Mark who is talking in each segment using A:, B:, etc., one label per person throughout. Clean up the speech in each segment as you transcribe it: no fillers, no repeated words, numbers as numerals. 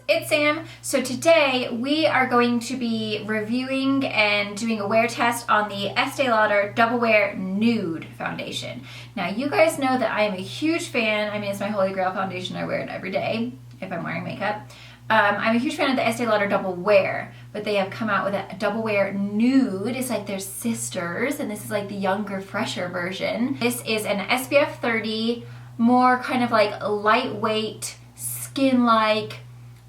A: it's Sam. So today we are going to be reviewing and doing a wear test on the Estee Lauder Double Wear Nude foundation. Now you guys know that I am a huge fan. I mean, it's my holy grail foundation. I wear it every day if I'm wearing makeup. I'm a huge fan of the Estee Lauder Double Wear, but they have come out with a Double Wear Nude. It's like their sisters, and this is like the younger, fresher version. This is an SPF 30, more kind of like lightweight, skin-like,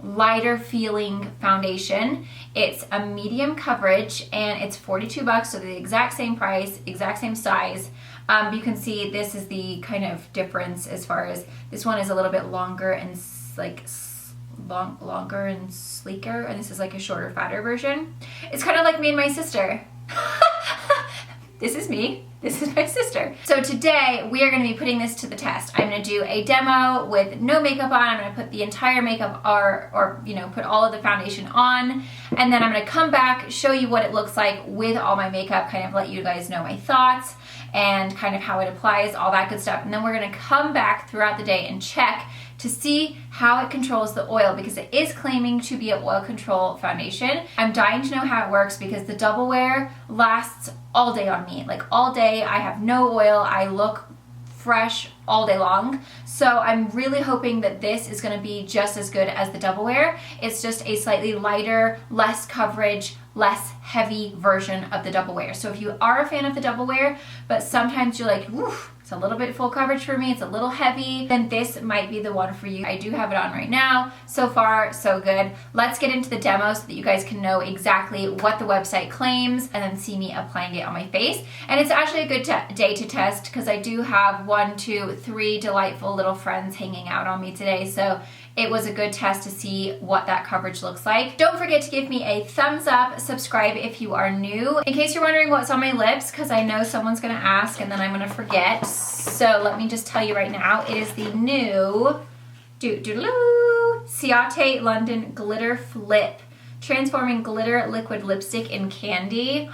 A: lighter feeling foundation. It's a medium coverage and it's $42, so the exact same price, exact same size. You can see this is the kind of difference as far as this one is a little bit longer and like longer and sleeker, and this is like a shorter, fatter version. It's kind of like me and my sister. This is me. This is my sister. So today we are going to be putting this to the test. I'm going to do a demo with no makeup on. I'm going to put the entire makeup or you know, put all of the foundation on, and then I'm going to come back, show you what it looks like with all my makeup, kind of let you guys know my thoughts and kind of how it applies, all that good stuff. And then we're going to come back throughout the day and check to see how it controls the oil, because it is claiming to be an oil control foundation. I'm dying to know how it works because the Double Wear lasts all day on me. Like all day, I have no oil, I look fresh all day long. So I'm really hoping that this is gonna be just as good as the Double Wear. It's just a slightly lighter, less coverage, less heavy version of the Double Wear. So if you are a fan of the Double Wear, but sometimes you're like, woof, it's a little bit full coverage for me, it's a little heavy, then this might be the one for you. I do have it on right now. So far, so good. Let's get into the demo so that you guys can know exactly what the website claims and then see me applying it on my face. And it's actually a good day to test because I do have 1, 2, 3 delightful little friends hanging out on me today. So it was a good test to see what that coverage looks like. Don't forget to give me a thumbs up, subscribe if you are new. In case you're wondering what's on my lips, because I know someone's gonna ask and then I'm gonna forget. So let me just tell you right now, it is the new Ciate London Glitter Flip. Transforming glitter liquid lipstick in candy.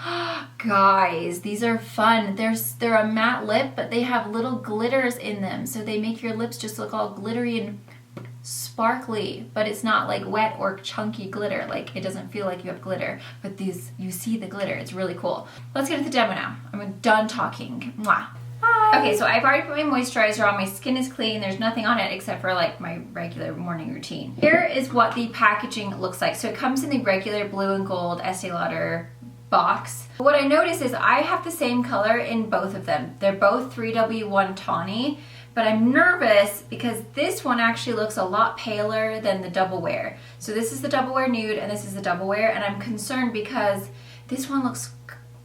A: Guys, these are fun. They're a matte lip, but they have little glitters in them. So they make your lips just look all glittery and sparkly, but it's not like wet or chunky glitter. Like it doesn't feel like you have glitter, but these, you see the glitter. It's really cool. Let's get into the demo now. I'm done talking. Mwah. Bye. Okay, so I've already put my moisturizer on. My skin is clean. There's nothing on it except for like my regular morning routine. Here is what the packaging looks like. So it comes in the regular blue and gold Estee Lauder box. What I noticed is I have the same color in both of them. They're both 3W1 Tawny, but I'm nervous because this one actually looks a lot paler than the Double Wear. So this is the Double Wear Nude and this is the Double Wear, and I'm concerned because this one looks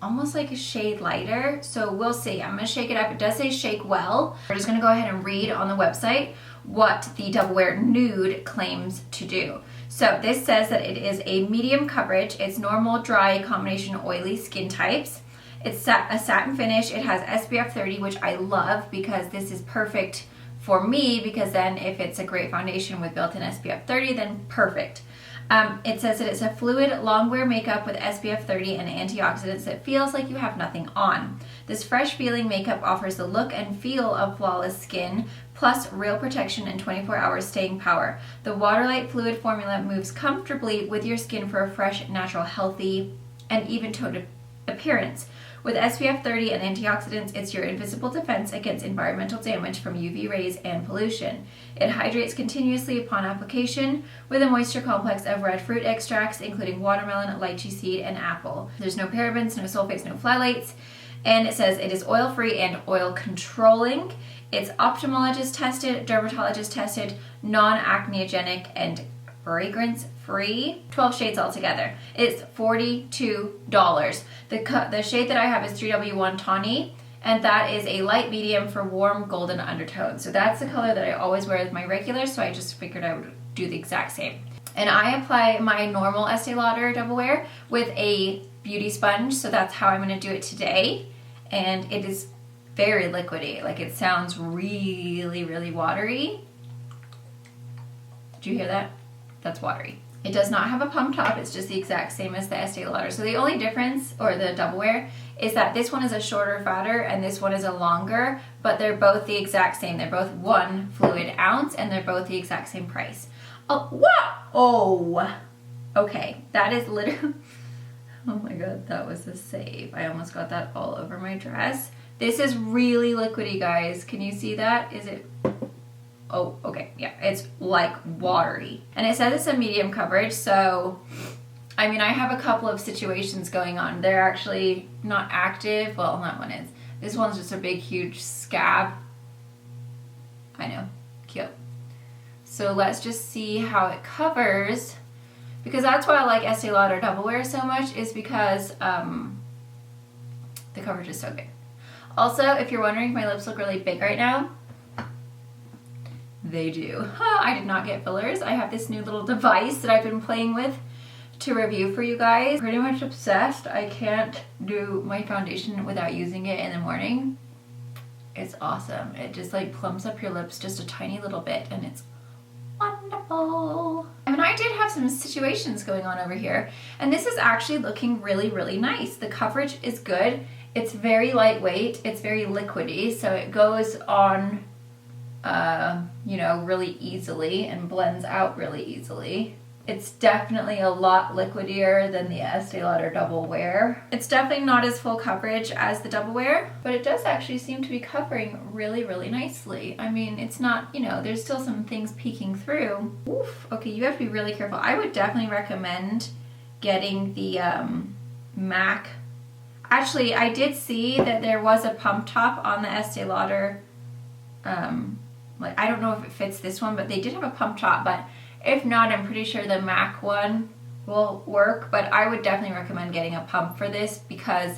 A: almost like a shade lighter. So we'll see. I'm gonna shake it up. It does say shake well. We're just gonna go ahead and read on the website what the Double Wear Nude claims to do. So this says that it is a medium coverage. It's normal, dry, combination oily skin types. It's a satin finish. It has SPF 30, which I love because this is perfect for me, because then if it's a great foundation with built-in SPF 30, then perfect. It says that it's a fluid, long-wear makeup with SPF 30 and antioxidants that feels like you have nothing on. This fresh-feeling makeup offers the look and feel of flawless skin, plus real protection and 24 hours staying power. The Waterlight Fluid formula moves comfortably with your skin for a fresh, natural, healthy, and even-toned appearance. With SPF 30 and antioxidants, it's your invisible defense against environmental damage from UV rays and pollution. It hydrates continuously upon application with a moisture complex of red fruit extracts, including watermelon, lychee seed, and apple. There's no parabens, no sulfates, no phthalates, and it says it is oil-free and oil-controlling. It's ophthalmologist tested, dermatologist tested, non-acneogenic, and fragrance-free. 12 shades altogether. It's $42. The shade that I have is 3W1 Tawny, and that is a light medium for warm golden undertones. So that's the color that I always wear with my regular, so I just figured I would do the exact same. And I apply my normal Estee Lauder Double Wear with a beauty sponge, so that's how I'm going to do it today. And it is very liquidy. Like, it sounds really, really watery. Did you hear that? That's watery. It does not have a pump top. It's just the exact same as the Estee Lauder. So the only difference, or the Double Wear, is that this one is a shorter, fatter, and this one is a longer, but they're both the exact same. They're both 1 fluid ounce, and they're both the exact same price. Oh, what? Oh, okay. That is literally, oh my God, that was a save. I almost got that all over my dress. This is really liquidy, guys. Can you see that? Is it? Oh, okay. Yeah, it's like watery. And it says it's a medium coverage, so I mean, I have a couple of situations going on. They're actually not active. Well, that one is. This one's just a big, huge scab. I know. Cute. So let's just see how it covers. Because that's why I like Estee Lauder Double Wear so much, is because the coverage is so good. Also, if you're wondering if my lips look really big right now, they do. I did not get fillers. I have this new little device that I've been playing with to review for you guys. Pretty much obsessed. I can't do my foundation without using it in the morning. It's awesome. It just like plumps up your lips just a tiny little bit, and it's wonderful. I mean, I did have some situations going on over here, and this is actually looking really, really nice. The coverage is good. It's very lightweight. It's very liquidy, so it goes on, you know, really easily and blends out really easily. It's definitely a lot liquidier than the Estee Lauder Double Wear. It's definitely not as full coverage as the Double Wear, but it does actually seem to be covering really, really nicely. I mean, it's not, you know, there's still some things peeking through. Oof, okay, you have to be really careful. I would definitely recommend getting the MAC. Actually, I did see that there was a pump top on the Estee Lauder. Like, I don't know if it fits this one, but they did have a pump top, but if not, I'm pretty sure the MAC one will work, but I would definitely recommend getting a pump for this because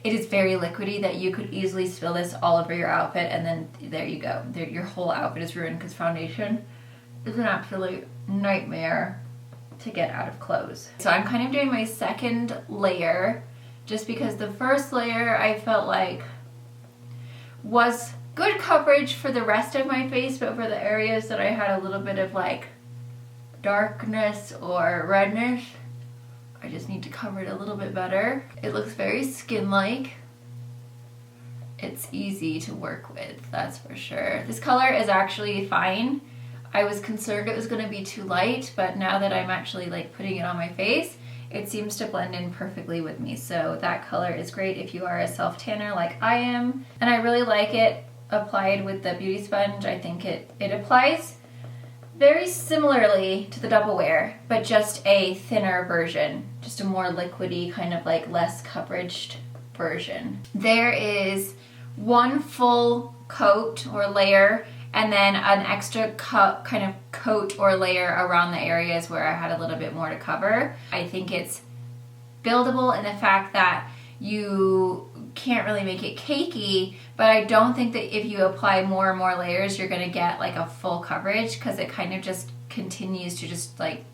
A: it is very liquidy that you could easily spill this all over your outfit, and then there you go. Your whole outfit is ruined because foundation is an absolute nightmare to get out of clothes. So I'm kind of doing my second layer just because the first layer I felt like was good coverage for the rest of my face, but for the areas that I had a little bit of like darkness or redness, I just need to cover it a little bit better. It looks very skin-like. It's easy to work with, that's for sure. This color is actually fine. I was concerned it was going to be too light, but now that I'm actually like putting it on my face, it seems to blend in perfectly with me. So that color is great if you are a self-tanner like I am. And I really like it applied with the beauty sponge. I think it applies very similarly to the Double Wear, but just a thinner version, just a more liquidy, kind of like less coveraged version. There is one full coat or layer and then an extra kind of coat or layer around the areas where I had a little bit more to cover. I think it's buildable in the fact that you can't really make it cakey, but I don't think that if you apply more and more layers, you're gonna get like a full coverage because it kind of just continues to just like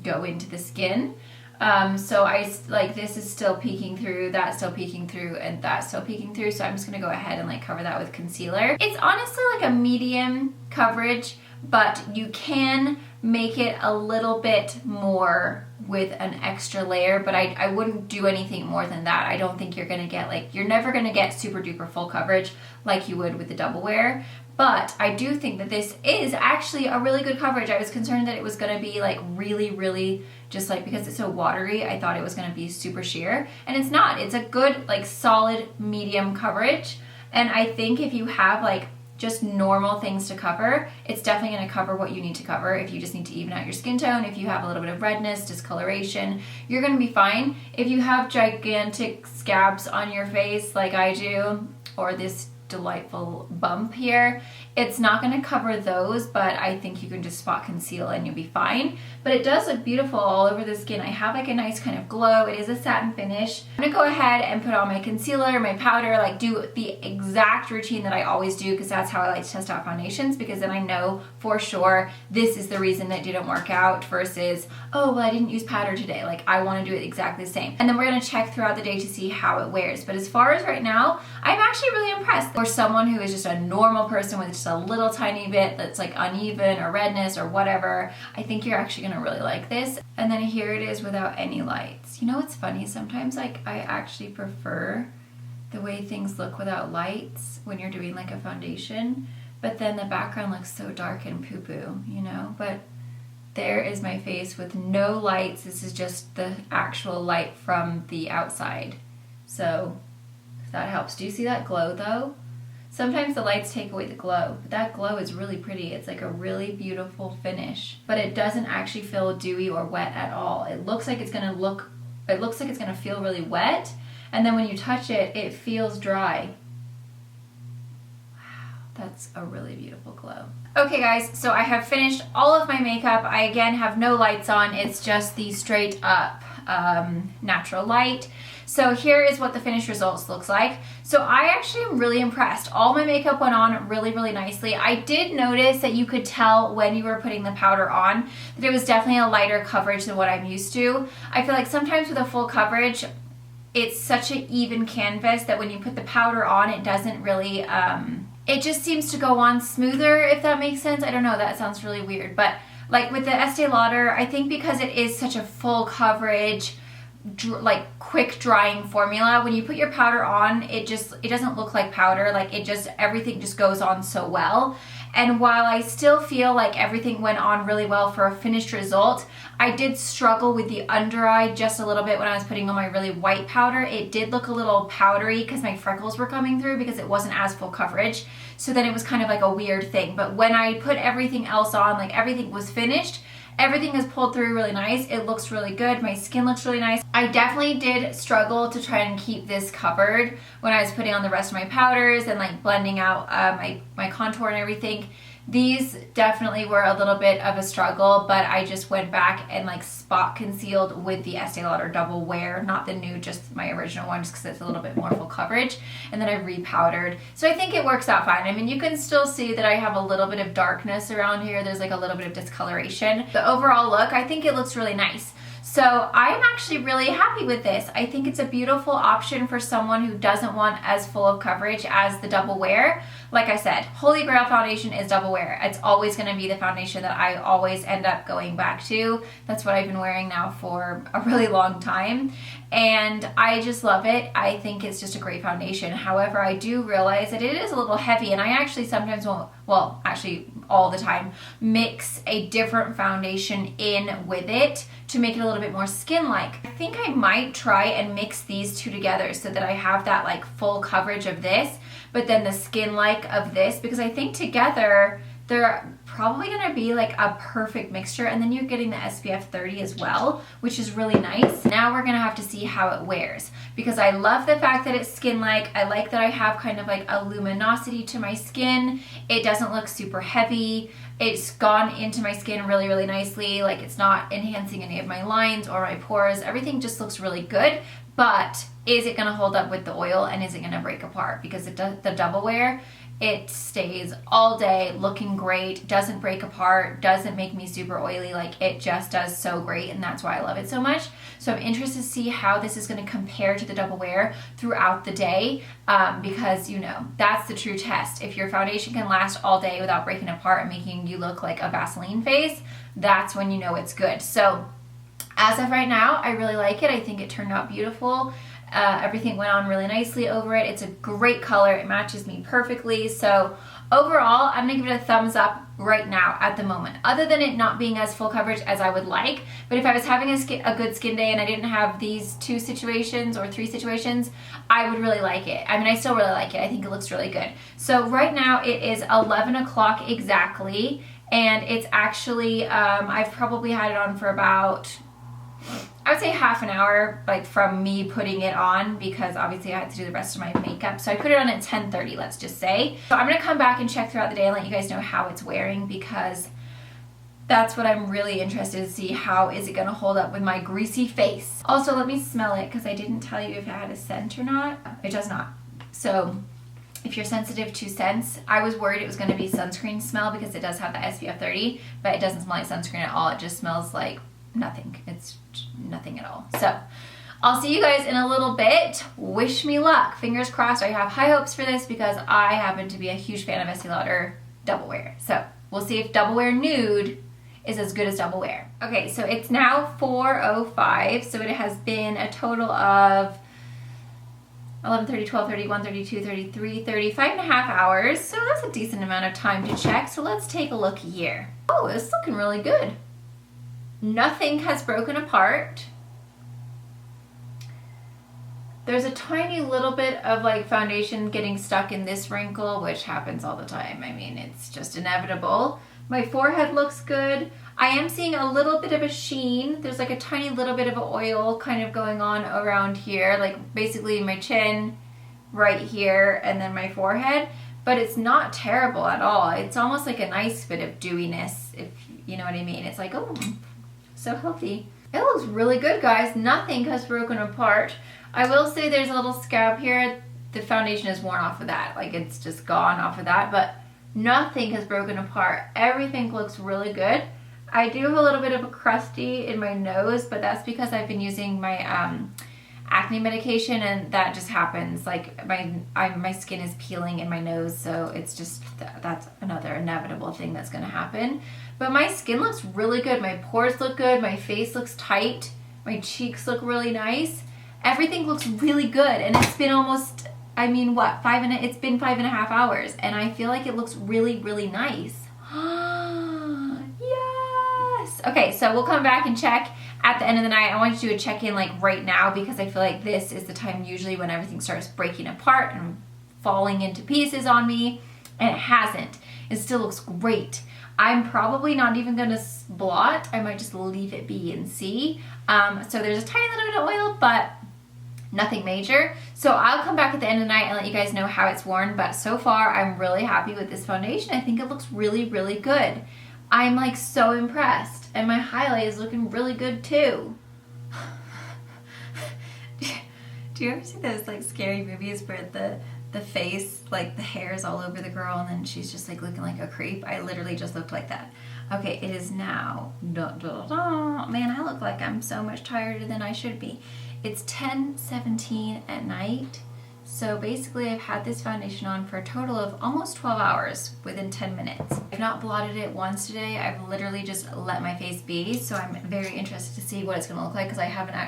A: go into the skin. So I like this is still peeking through, that's still peeking through, and that's still peeking through. So I'm just gonna go ahead and like cover that with concealer. It's honestly like a medium coverage, but you can make it a little bit more with an extra layer, but I wouldn't do anything more than that. I don't think you're gonna get like, you're never gonna get super duper full coverage like you would with the Double Wear, but I do think that this is actually a really good coverage. I was concerned that it was gonna be like really, really just like, because it's so watery, I thought it was gonna be super sheer, and it's not. It's a good like solid medium coverage, and I think if you have like just normal things to cover, it's definitely going to cover what you need to cover. If you just need to even out your skin tone, if you have a little bit of redness, discoloration, you're going to be fine. If you have gigantic scabs on your face like I do, or this delightful bump here, it's not going to cover those, but I think you can just spot conceal and you'll be fine. But it does look beautiful all over the skin. I have like a nice kind of glow. It is a satin finish. I'm going to go ahead and put on my concealer, my powder, like do the exact routine that I always do, because that's how I like to test out foundations, because then I know for sure this is the reason that didn't work out versus, oh, well, I didn't use powder today. Like I want to do it exactly the same. And then we're going to check throughout the day to see how it wears. But as far as right now, I'm actually really impressed. For someone who is just a normal person with just a little tiny bit that's like uneven or redness or whatever, I think you're actually gonna really like this. And then here it is without any lights. You know what's funny? Sometimes like I actually prefer the way things look without lights when you're doing like a foundation, but then the background looks so dark and poo-poo, you know? But there is my face with no lights. This is just the actual light from the outside. So if that helps. Do you see that glow though? Sometimes the lights take away the glow, but that glow is really pretty. It's like a really beautiful finish, but it doesn't actually feel dewy or wet at all. It looks like it's gonna feel really wet, and then when you touch it, it feels dry. Wow, that's a really beautiful glow. Okay guys, so I have finished all of my makeup. I again have no lights on. It's just the straight up natural light. So here is what the finished results looks like. So I actually am really impressed. All my makeup went on really, really nicely. I did notice that you could tell when you were putting the powder on that it was definitely a lighter coverage than what I'm used to. I feel like sometimes with a full coverage, it's such an even canvas that when you put the powder on, it doesn't really, it just seems to go on smoother, if that makes sense. I don't know, that sounds really weird. But like with the Estee Lauder, I think because it is such a full coverage, like quick drying formula, when you put your powder on, it doesn't look like powder. Like everything just goes on so well. And while I still feel like everything went on really well for a finished result, I did struggle with the under eye just a little bit when I was putting on my really white powder. It did look a little powdery because my freckles were coming through because it wasn't as full coverage. So then it was kind of like a weird thing. But when I put everything else on, like everything was finished, everything is pulled through really nice. It looks really good. My skin looks really nice. I definitely did struggle to try and keep this covered when I was putting on the rest of my powders and like blending out my contour and everything. These definitely were a little bit of a struggle, but I just went back and like spot concealed with the Estee Lauder Double Wear, not the Nude, just my original one, just because it's a little bit more full coverage. And then I repowdered. So I think it works out fine. I mean, you can still see that I have a little bit of darkness around here. There's like a little bit of discoloration. The overall look, I think it looks really nice. So I'm actually really happy with this. I think it's a beautiful option for someone who doesn't want as full of coverage as the Double Wear. Like I said, Holy Grail foundation is Double Wear. It's always going to be the foundation that I always end up going back to. That's what I've been wearing now for a really long time. And I just love it. I think it's just a great foundation. However, I do realize that it is a little heavy, and I actually sometimes won't, well, actually all the time, mix a different foundation in with it to make it a little bit more skin-like. I think I might try and mix these two together so that I have that like full coverage of this, but then the skin-like of this, because I think together they're probably gonna be like a perfect mixture. And then you're getting the SPF 30 as well, which is really nice. Now we're gonna have to see how it wears, because I love the fact that it's skin-like. I like that I have kind of like a luminosity to my skin. It doesn't look super heavy. It's gone into my skin really, really nicely. Like it's not enhancing any of my lines or my pores. Everything just looks really good. But is it gonna hold up with the oil, and is it gonna break apart? Because the Double Wear, it stays all day looking great, doesn't break apart, doesn't make me super oily. Like it just does so great, and that's why I love it so much. So I'm interested to see how this is going to compare to the Double Wear throughout the day, because you know, that's the true test. If your foundation can last all day without breaking apart and making you look like a Vaseline face, that's when you know it's good. So as of right now, I really like it. I think it turned out beautiful. Everything went on really nicely over it. It's a great color. It matches me perfectly. So overall, I'm gonna give it a thumbs up right now at the moment, other than it not being as full coverage as I would like. But if I was having a good skin day and I didn't have these 2 situations or 3 situations, I would really like it. I mean, I still really like it. I think it looks really good. So right now it is 11 o'clock exactly, and it's actually, I've probably had it on for about, I would say half an hour, like from me putting it on, because obviously I had to do the rest of my makeup. So I put it on at 10:30, let's just say. So I'm gonna come back and check throughout the day and let you guys know how it's wearing, because that's what I'm really interested to see. How is it gonna hold up with my greasy face? Also, let me smell it, because I didn't tell you if it had a scent or not. It does not. So if you're sensitive to scents, I was worried it was gonna be sunscreen smell, because it does have the SPF 30, but it doesn't smell like sunscreen at all. It just smells like nothing. It's nothing at all. So I'll see you guys in a little bit. Wish me luck. Fingers crossed. I have high hopes for this, because I happen to be a huge fan of Estee Lauder Double Wear. So we'll see if Double Wear Nude is as good as Double Wear. Okay, so it's now 4:05. So it has been a total of 11:30, 12:30, 1:32, 33, 5.5 hours. So that's a decent amount of time to check. So let's take a look here. Oh, it's looking really good. Nothing has broken apart. There's a tiny little bit of like foundation getting stuck in this wrinkle, which happens all the time. I mean, it's just inevitable. My forehead looks good. I am seeing a little bit of a sheen. There's like a tiny little bit of an oil kind of going on around here, like basically my chin right here and then my forehead, but it's not terrible at all. It's almost like a nice bit of dewiness, if you know what I mean. It's like, oh, so healthy. It looks really good, guys. Nothing has broken apart. I will say there's a little scab here. The foundation is worn off of that. Like it's just gone off of that, but nothing has broken apart. Everything looks really good. I do have a little bit of a crusty in my nose, but that's because I've been using my acne medication, and that just happens. Like my skin is peeling in my nose, so it's just, that's another inevitable thing that's gonna happen. But my skin looks really good. My pores look good. My face looks tight. My cheeks look really nice. Everything looks really good, and it's been almost, I mean, what, it's been 5.5 hours, and I feel like it looks really, really nice. Yes! Okay, so we'll come back and check at the end of the night. I want to do a check-in like right now, because I feel like this is the time usually when everything starts breaking apart and falling into pieces on me, and it hasn't. It still looks great. I'm probably not even gonna blot. I might just leave it be and see. So there's a tiny little bit of oil, but nothing major. So I'll come back at the end of the night and let you guys know how it's worn, but so far I'm really happy with this foundation. I think it looks really, really good. I'm like so impressed, and my highlight is looking really good too. Do you ever see those like scary movies where the face, like the hair is all over the girl and then she's just like looking like a creep? I literally just looked like that. Okay, it is now, man, I look like I'm so much tireder than I should be. It's 10:17 at night. So basically I've had this foundation on for a total of almost 12 hours within 10 minutes. I've not blotted it once today. I've literally just let my face be. So I'm very interested to see what it's gonna look like, because I haven't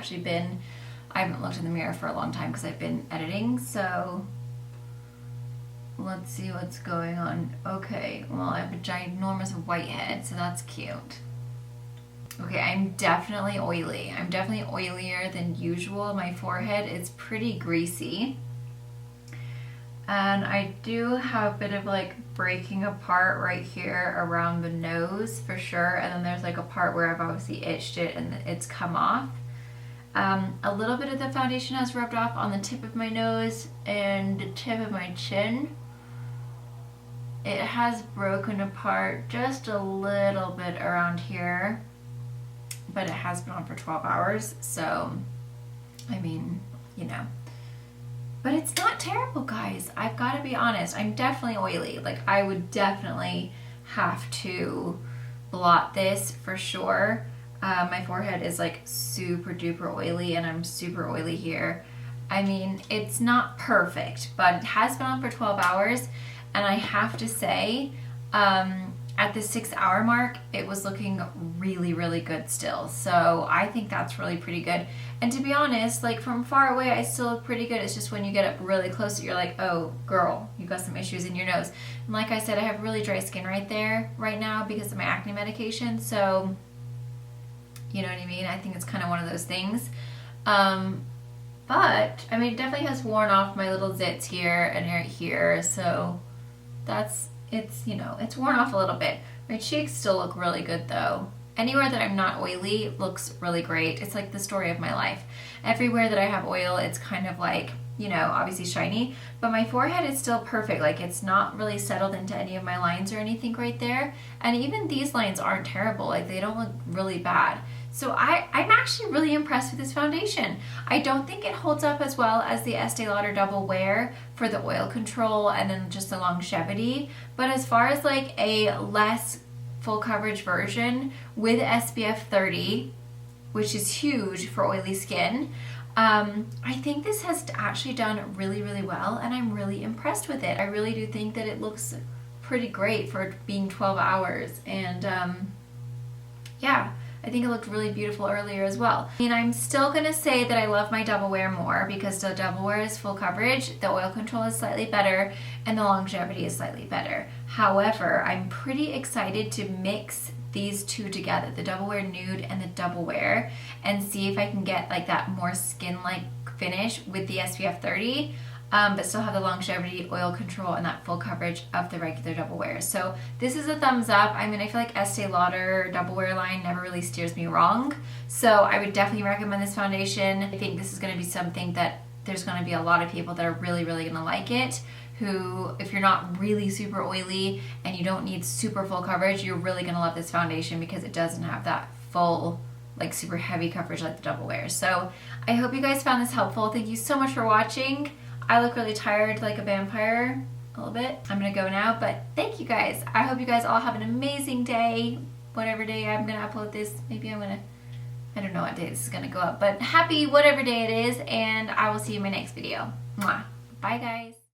A: looked in the mirror for a long time because I've been editing. So let's see what's going on. Okay, well, I have a ginormous white head, so that's cute. Okay, I'm definitely oily. I'm definitely oilier than usual. My forehead is pretty greasy. And I do have a bit of like breaking apart right here around the nose for sure. And then there's like a part where I've obviously itched it and it's come off. A little bit of the foundation has rubbed off on the tip of my nose and the tip of my chin. It has broken apart just a little bit around here, but it has been on for 12 hours. So, I mean, you know. But it's not terrible, guys. I've got to be honest. I'm definitely oily. Like, I would definitely have to blot this for sure. My forehead is like super duper oily, and I'm super oily here. I mean, it's not perfect, but it has been on for 12 hours. And I have to say, at the 6-hour mark, it was looking really, really good still. So I think that's really pretty good. And to be honest, like from far away, I still look pretty good. It's just when you get up really close, you're like, oh, girl, you got some issues in your nose. And like I said, I have really dry skin right there right now because of my acne medication. So, you know what I mean? I think it's kind of one of those things. But, I mean, it definitely has worn off my little zits here and right here. So it's, you know, it's worn off a little bit. My cheeks still look really good though. Anywhere that I'm not oily looks really great. It's like the story of my life. Everywhere that I have oil, it's kind of like, you know, obviously shiny, but my forehead is still perfect. Like it's not really settled into any of my lines or anything right there. And even these lines aren't terrible. Like they don't look really bad. So I'm actually really impressed with this foundation. I don't think it holds up as well as the Estee Lauder Double Wear for the oil control and then just the longevity. But as far as like a less full coverage version with SPF 30, which is huge for oily skin, I think this has actually done really, really well, and I'm really impressed with it. I really do think that it looks pretty great for being 12 hours. And yeah, I think it looked really beautiful earlier as well. I mean, I'm still gonna say that I love my Double Wear more because the Double Wear is full coverage, the oil control is slightly better, and the longevity is slightly better. However, I'm pretty excited to mix these two together, the Double Wear Nude and the Double Wear, and see if I can get like that more skin-like finish with the SPF 30, but still have the longevity, oil control, and that full coverage of the regular Double Wear. So this is a thumbs up. I mean, I feel like Estee Lauder Double Wear line never really steers me wrong, so I would definitely recommend this foundation. I think this is going to be something that there's going to be a lot of people that are really going to like it, who, if you're not really super oily and you don't need super full coverage, you're really going to love this foundation because it doesn't have that full, like super heavy coverage like the Double Wear. So I hope you guys found this helpful. Thank you so much for watching. I look really tired like a vampire a little bit. I'm going to go now, but thank you guys. I hope you guys all have an amazing day. Whatever day I'm going to upload this, maybe I'm going to, I don't know what day this is going to go up, but happy whatever day it is, and I will see you in my next video. Mwah. Bye guys.